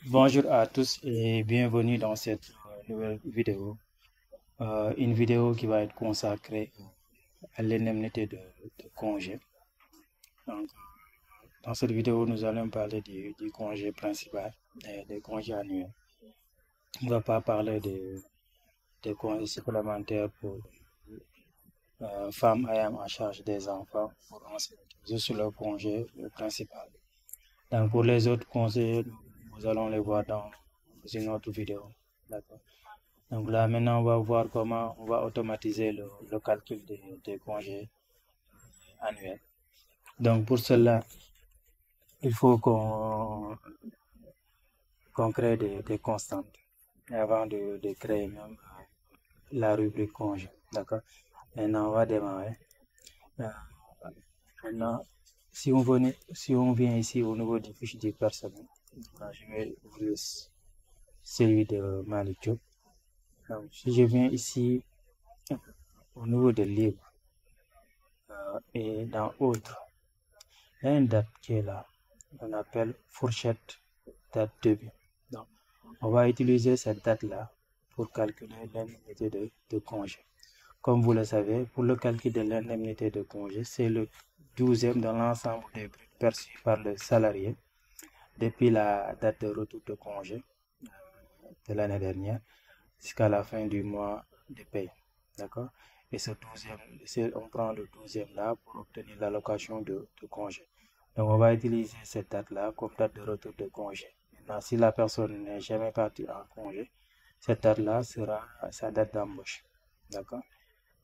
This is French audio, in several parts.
Bonjour à tous et bienvenue dans cette nouvelle vidéo. Une vidéo qui va être consacrée à l'indemnité de congé. Donc, dans cette vidéo, nous allons parler du congé principal et des congés annuels. On ne va pas parler des congés supplémentaires pour femmes ayant en charge des enfants pour enseigner, juste le congé principal. Donc, pour les autres congés, nous allons les voir dans une autre vidéo. D'accord. Donc là, maintenant, on va voir comment on va automatiser le calcul des congés annuels. Donc pour cela, il faut qu'on crée des constantes avant de créer même la rubrique congé. D'accord. Maintenant, on va démarrer. Maintenant, si on vient ici au niveau du fichier du personnel, je vais ouvrir celui de Malik Diop. Donc, si je viens ici au niveau de libre et dans autres, il y a une date qui est là. On appelle fourchette date début. Donc, on va utiliser cette date-là pour calculer l'indemnité de congé. Comme vous le savez, pour le calcul de l'indemnité de congé, c'est le 12e de l'ensemble des bruts perçus par le salarié depuis la date de retour de congé de l'année dernière jusqu'à la fin du mois de paye. D'accord? Et ce 12e, on prend le 12e là pour obtenir l'allocation de congé. Donc, on va utiliser cette date-là comme date de retour de congé. Maintenant, si la personne n'est jamais partie en congé, cette date-là sera sa date d'embauche. D'accord?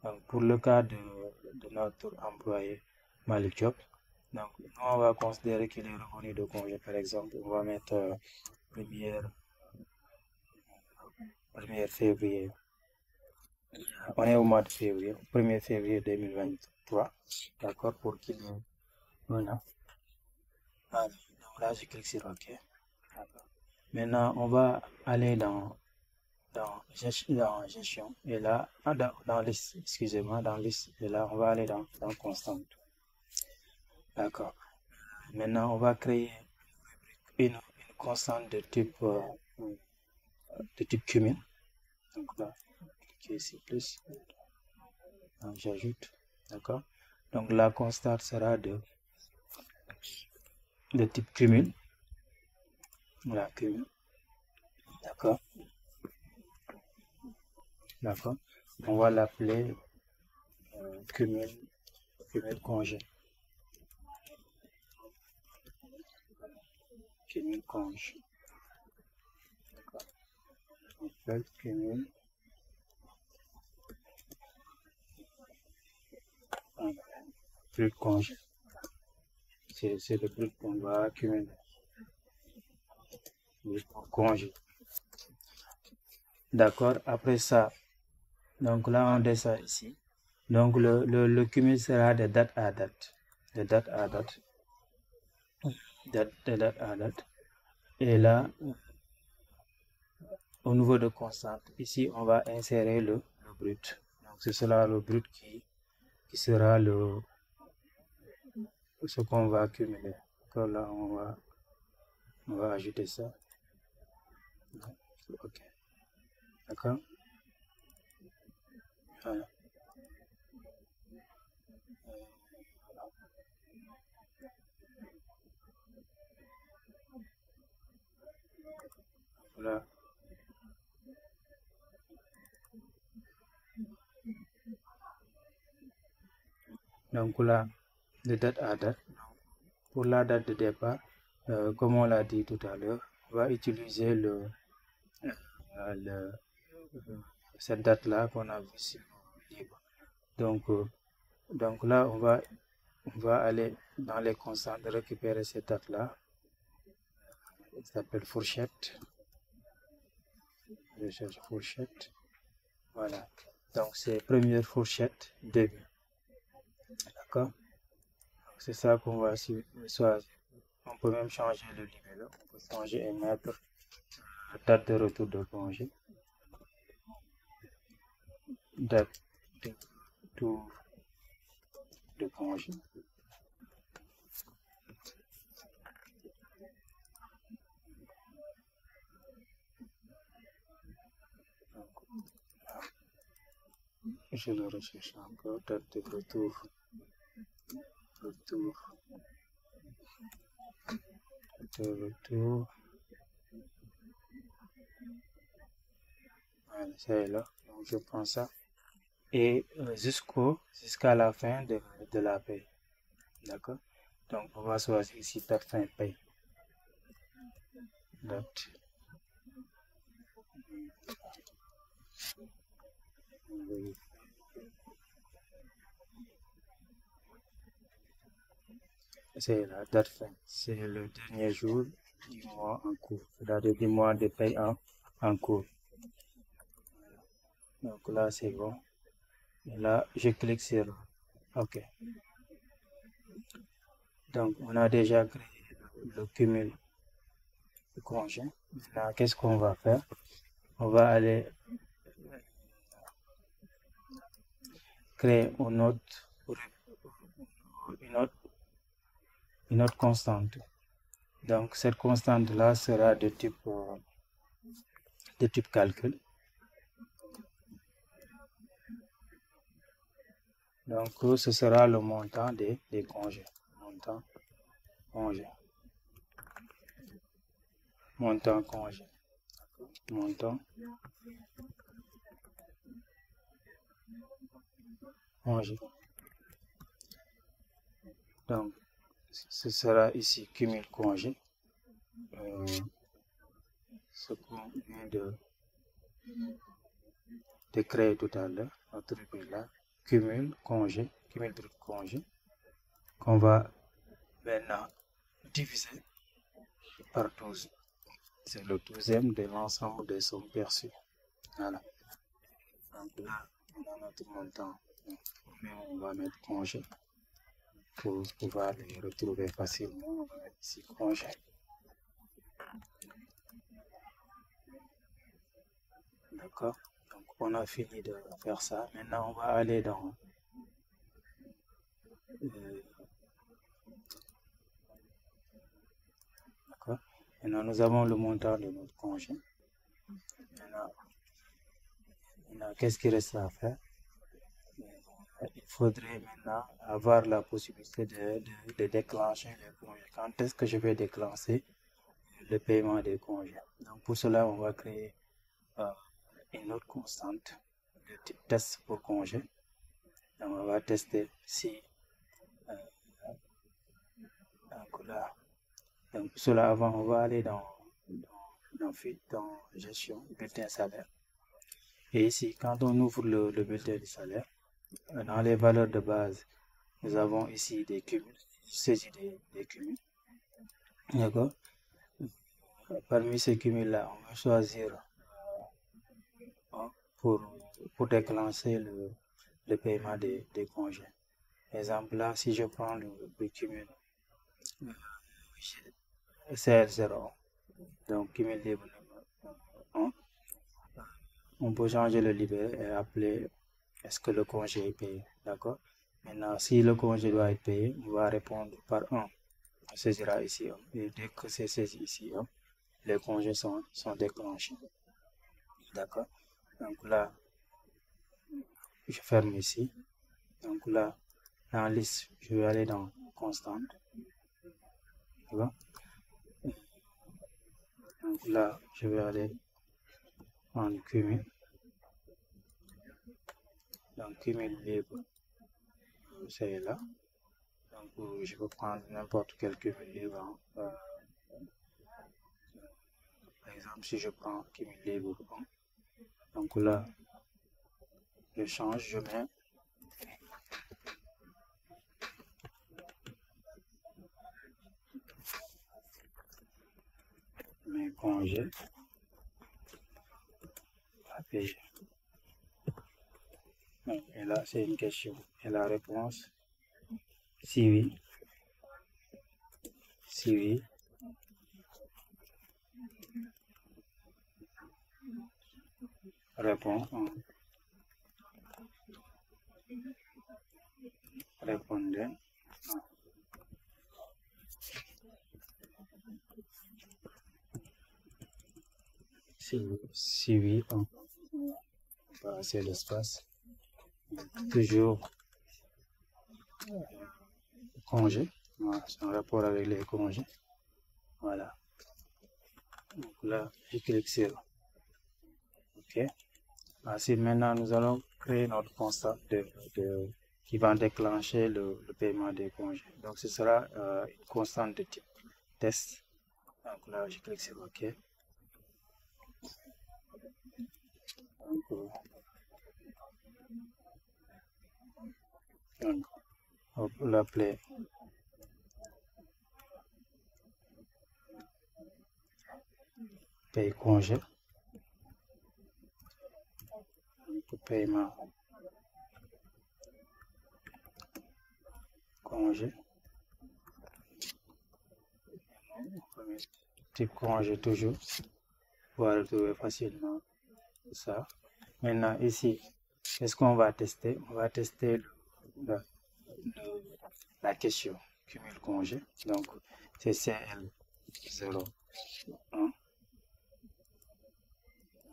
Donc, pour le cas de notre employé Malik Diop, donc, nous, on va considérer qu'il est revenu de congé, par exemple. On va mettre 1er février. On est au mois de février, 1er février 2023. D'accord? Pour qu'il ait voilà. Voilà. Donc là, je clique sur OK. Maintenant, on va aller dans gestion. Et là, dans liste, excusez-moi, dans liste. Et là, on va aller dans constante. D'accord. Maintenant, on va créer une constante de type cumul. Donc là, cliquez ici plus. Donc, j'ajoute. D'accord. Donc la constante sera de type cumul. Voilà, cumul. D'accord. D'accord. On va l'appeler cumul congé. Cumul congé. D'accord. On appelle cumul brut congé. C'est le brut qu'on va accumuler. Pour congé. D'accord. Après ça, donc là, on descend ici. Donc le cumul sera de date à date. De date à date. De date à date. Et là, au niveau de constante, ici, on va insérer le brut. Donc, ce sera le brut qui sera ce qu'on va accumuler. Donc là, on va ajouter ça. OK. D'accord? Voilà. Voilà. Donc là, de date à date, pour la date de départ, comme on l'a dit tout à l'heure, on va utiliser cette date-là qu'on a vu ici, libre. Donc là, on va aller dans les constantes récupérer cette date-là. Ça s'appelle fourchette. Je cherche fourchette. Voilà. Donc c'est première fourchette début. D'accord? C'est ça qu'on va choisir. On peut même changer le numéro. On peut changer et mettre la date de retour de congé. Date de retour de congé. Donc, je le recherche encore, date de retour, voilà, c'est là, donc je prends ça, et jusqu'à la fin de la paye, d'accord? Donc on va choisir ici date fin paye, date, c'est la date fin, c'est le dernier jour du mois en cours, c'est-à-dire du mois de paye en cours. Donc là c'est bon, et là je clique sur OK. Donc on a déjà créé le cumul de congé. Maintenant qu'est-ce qu'on va faire? On va aller créer une autre constante. Donc cette constante là sera de type calcul. Donc ce sera le montant des congés. Montant congé. Donc ce sera ici cumul congé. Ce qu'on vient de créer tout à l'heure, notre rubrique là, cumul brut congé, qu'on va maintenant diviser par 12. C'est le 12e de l'ensemble des sommes perçues. Voilà. Donc là, on a notre montant. On va mettre congé pour pouvoir les retrouver facilement. On va mettre ici congé. D'accord. Donc on a fini de faire ça. Maintenant on va aller dans d'accord. Maintenant nous avons le montant de notre congé. Maintenant qu'est-ce qu'il reste à faire? Il faudrait maintenant avoir la possibilité de déclencher les congés. Quand est-ce que je vais déclencher le paiement des congés? Donc pour cela, on va créer une autre constante de type test pour congé. Donc on va tester si donc là. Donc pour cela, avant, on va aller dans gestion, bulletin salaire. Et ici, quand on ouvre le bulletin du salaire, dans les valeurs de base, nous avons ici des cumuls, saisie des cumuls. D'accord. Parmi ces cumuls-là, on va choisir pour déclencher le paiement des congés. Par exemple, là, si je prends le cumul CL0, donc cumul libre 1, on peut changer le libellé et appeler est-ce que le congé est payé. D'accord. Maintenant, si le congé doit être payé, on va répondre par 1. On saisira ici 1. Et dès que c'est saisi ici 1, les congés sont déclenchés. D'accord. Donc là, je ferme ici. Donc là, dans liste, je vais aller dans constante. D'accord. Donc là, je vais aller en cumul. Donc cumul libre, c'est là. Donc je peux prendre n'importe quel cumul libre. Par exemple, si je prends cumul libre 1, donc là, je change, je mets mes congés à payer. Et là, c'est une question. Et la réponse, si oui. Si oui, répond 1. Répondez 1. Si oui, 1. pas assez d'espace. Toujours congé, voilà, c'est en rapport avec les congés. Voilà. Donc là, je clique sur OK. Ensuite, maintenant, nous allons créer notre constat qui va déclencher le paiement des congés. Donc, ce sera une constante de type test. Donc là, je clique sur OK. Donc, on peut l'appeler paye congé. Donc, paiement congé. Type congé toujours. On va retrouver facilement ça. Maintenant, ici, qu'est-ce qu'on va tester? On va tester la question cumul congé. Donc, c'est CL01. On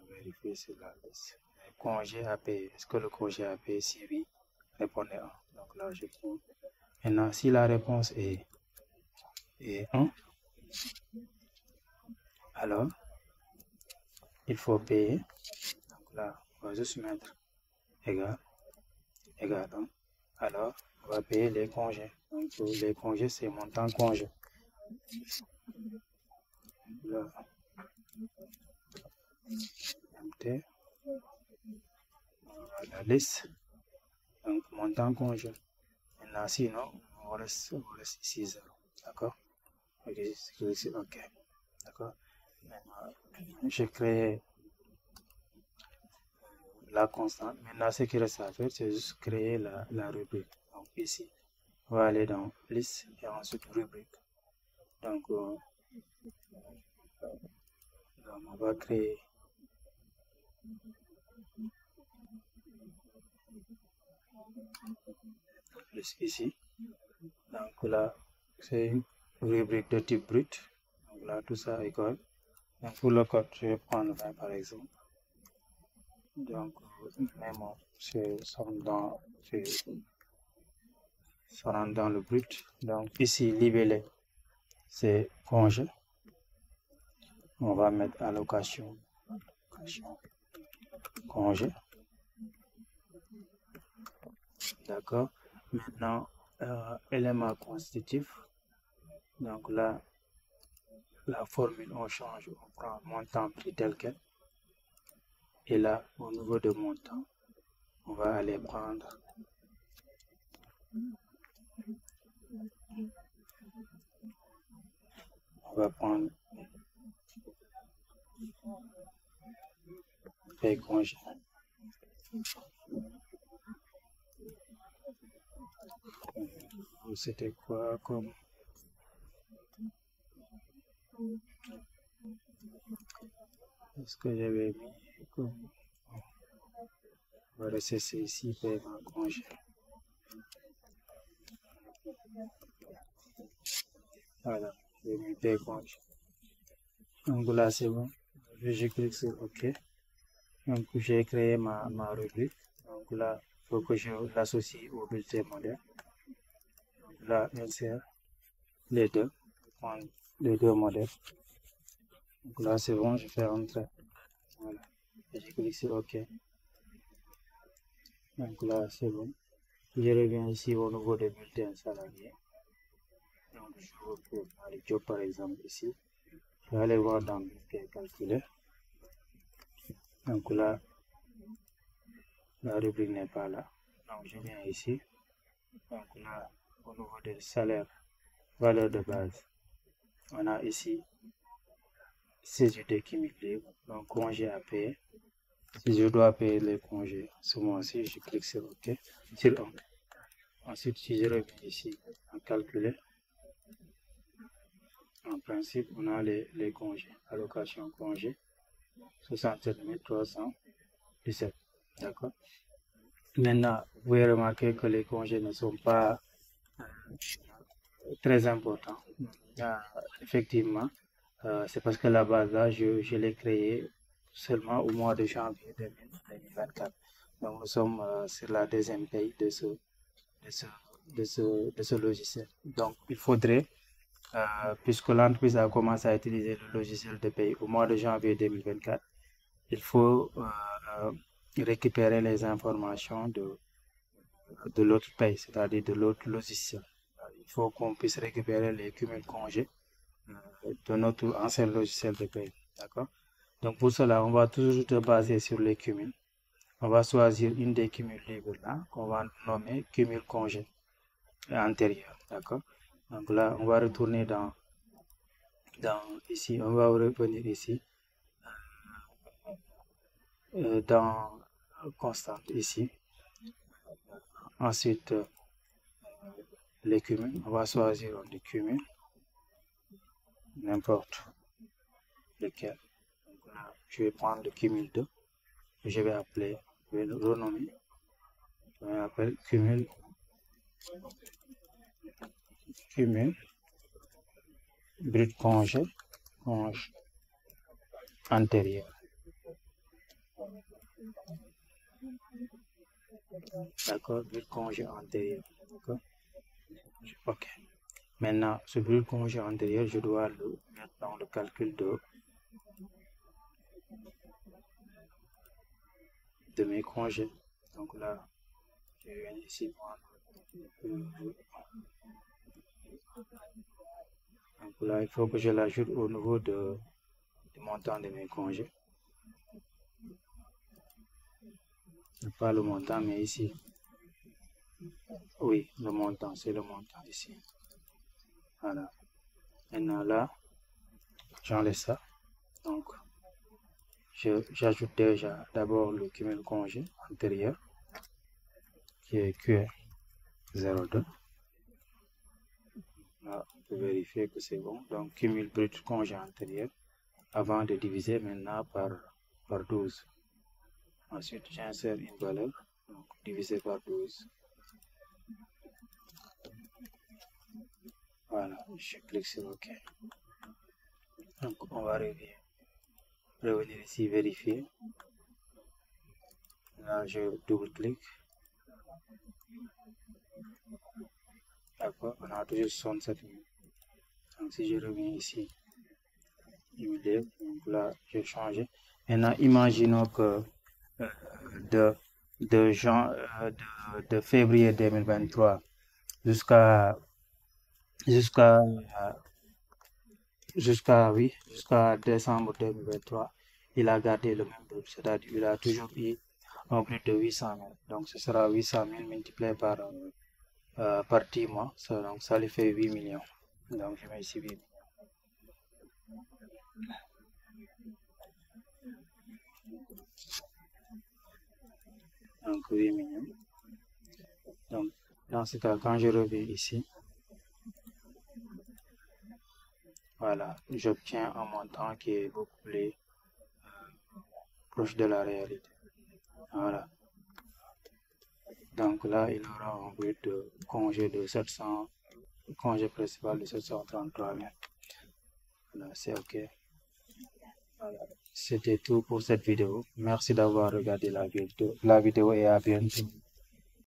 va vérifier sur la liste. Congé à payer. Est-ce que le congé à payer? Si oui, répondez 1. Donc là, je prends. Maintenant, si la réponse est 1, alors il faut payer. Donc là, on va juste mettre égal 1. Alors, on va payer les congés. Donc, les congés, c'est montant congé. Là, MT, la liste. Donc, montant congé. Maintenant, sinon, on reste ici 0. D'accord? OK. D'accord? Maintenant, j'ai créé la constante. Maintenant, ce qu'il reste à faire, c'est juste créer la rubrique. Donc, ici, on va aller dans liste et ensuite rubrique. Donc, on va créer liste ici. Donc là, c'est une rubrique de type brut. Donc là, tout ça égale. Donc pour le code, je vais prendre 20 par exemple. Donc, vraiment, ça rentre dans le brut. Donc ici, libellé, c'est congé. On va mettre allocation congé. D'accord. Maintenant, élément constitutif. Donc là, la formule, on change, on prend montant prix tel quel. Et là, au niveau de montant, on va aller prendre paye congé. C'était quoi comme est-ce que j'avais mis comme on va rester ici paiement congé. Voilà, j'ai mis paye congé. Donc là c'est bon. Je clique sur OK. Donc j'ai créé ma rubrique. Donc là, il faut que je l'associe au bulletin modèle. Donc là, insère les deux. Prendre les deux modèles. Donc là c'est bon, je fais entrer. Voilà. Et je clique sur OK. Donc là c'est bon. Je reviens ici au niveau des bulletins salariés. Donc je retrouve les jobs par exemple ici. Je vais aller voir dans bulletin calculé. Donc là, la rubrique n'est pas là. Donc je viens ici. Donc là, au niveau des salaires, valeur de base, on a ici CGT qui libre. Donc congé à payer. Si je dois payer les congés ce mois-ci, je clique sur OK, sur 1. Ensuite, si je reviens ici à calculer, en principe, on a les congés. Allocation congé, 67 317. D'accord? Maintenant, vous pouvez remarquer que les congés ne sont pas très importants. Effectivement, c'est parce que la base là, je l'ai créé seulement au mois de janvier 2024. Donc, nous sommes sur la deuxième paye de ce logiciel. Donc, il faudrait, puisque l'entreprise a commencé à utiliser le logiciel de paye au mois de janvier 2024, il faut récupérer les informations de l'autre paye, c'est-à-dire de l'autre logiciel. Il faut qu'on puisse récupérer les cumuls congés de notre ancien logiciel de paye. D'accord? Donc, pour cela, on va toujours se baser sur les cumuls. On va choisir une des cumuls libres là, qu'on va nommer cumul congé antérieur. D'accord? Donc là, on va retourner dans ici, on va revenir ici, dans constante ici. Ensuite, les cumuls, on va choisir des cumuls, n'importe lequel. Donc là, je vais prendre le cumul 2, je vais appeler, je vais le renommer, je vais appeler cumul brut congé antérieur. D'accord, brut congé antérieur. D'accord. Ok. Maintenant, ce brut congé antérieur, je dois le mettre dans le calcul de mes congés. Donc là, je viens ici prendre. Donc là, il faut que je l'ajoute au niveau du montant de mes congés. Pas le montant, mais ici. Oui, le montant, c'est le montant ici. Voilà. Maintenant là, j'enlève ça. Donc, j'ajoute déjà d'abord le cumul congé antérieur, qui est QR02. Là, on peut vérifier que c'est bon. Donc, cumul brut congé antérieur, avant de diviser maintenant par 12. Ensuite, j'insère une valeur, donc divisé par 12. Voilà, je clique sur OK. Donc, on va revenir ici, vérifier. Là, je double-clique. D'accord, on a toujours 67 000. Donc, si je reviens ici, immédiat, donc là, j'ai changé. Maintenant, imaginons que de février 2023 jusqu'à décembre 2023, il a gardé le même brut, c'est-à-dire il a toujours eu un brut de 800 000. Donc ce sera 800 000 multiplié par 10 mois, donc ça lui fait 8 millions. Donc je mets ici 8 millions. Donc 8 millions. Donc dans ce cas, quand je reviens ici, voilà, j'obtiens un montant qui est beaucoup plus proche de la réalité. Voilà. Donc là, il aura un brut de congé de 700, congé principal de 733 000. Voilà, c'est OK. Voilà. C'était tout pour cette vidéo. Merci d'avoir regardé la vidéo et à bientôt.